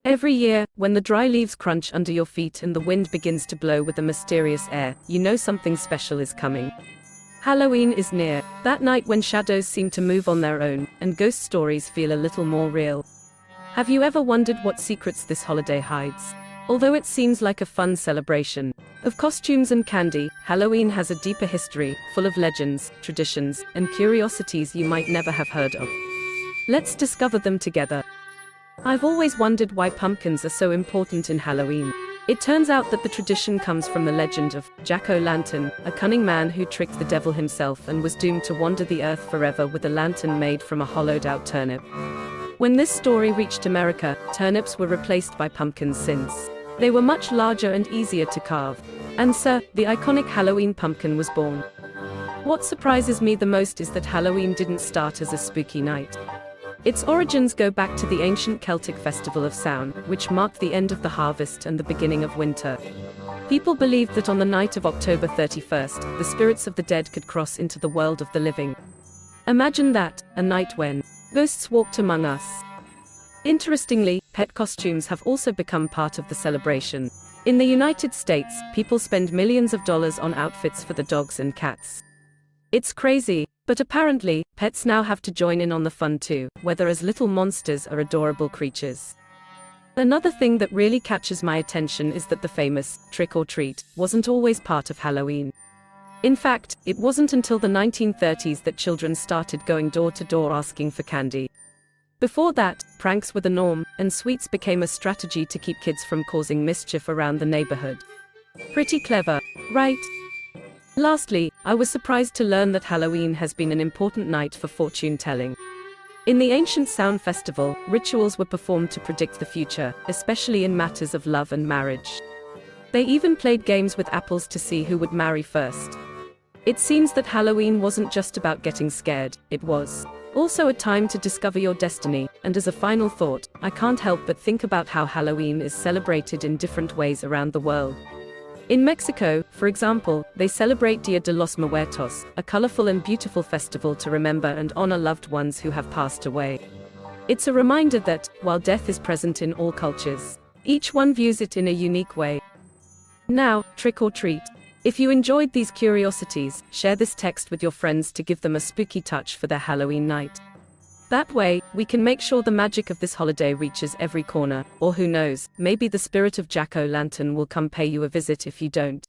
Every year, when the dry leaves crunch under your feet and the wind begins to blow with a mysterious air, you know something special is coming. Halloween is near, that night when shadows seem to move on their own, and ghost stories feel a little more real. Have you ever wondered what secrets this holiday hides? Although it seems like a fun celebration of costumes and candy, Halloween has a deeper history, full of legends, traditions, and curiosities you might never have heard of. Let's discover them together. I've always wondered why pumpkins are so important in Halloween. It turns out that the tradition comes from the legend of Jack-o'-lantern, a cunning man who tricked the devil himself and was doomed to wander the earth forever with a lantern made from a hollowed-out turnip. When this story reached America, turnips were replaced by pumpkins since they were much larger and easier to carve. And so, the iconic Halloween pumpkin was born. What surprises me the most is that Halloween didn't start as a spooky night. Its origins go back to the ancient Celtic festival of Samhain, which marked the end of the harvest and the beginning of winter. People believed that on the night of October 31st, the spirits of the dead could cross into the world of the living. Imagine that, a night when ghosts walked among us. Interestingly, pet costumes have also become part of the celebration. In the United States, people spend millions of dollars on outfits for the dogs and cats. It's crazy, but apparently, pets now have to join in on the fun too, whether as little monsters or adorable creatures. Another thing that really catches my attention is that the famous trick or treat wasn't always part of Halloween. In fact, it wasn't until the 1930s that children started going door to door asking for candy. Before that, pranks were the norm, and sweets became a strategy to keep kids from causing mischief around the neighborhood. Pretty clever, right? Lastly, I was surprised to learn that Halloween has been an important night for fortune-telling. In the ancient Samhain festival, rituals were performed to predict the future, especially in matters of love and marriage. They even played games with apples to see who would marry first. It seems that Halloween wasn't just about getting scared, it was also a time to discover your destiny, and as a final thought, I can't help but think about how Halloween is celebrated in different ways around the world. In Mexico, for example, they celebrate Dia de los Muertos, a colorful and beautiful festival to remember and honor loved ones who have passed away. It's a reminder that, while death is present in all cultures, each one views it in a unique way. Now, trick or treat. If you enjoyed these curiosities, share this text with your friends to give them a spooky touch for their Halloween night. That way, we can make sure the magic of this holiday reaches every corner, or who knows, maybe the spirit of Jack-o'-lantern will come pay you a visit if you don't.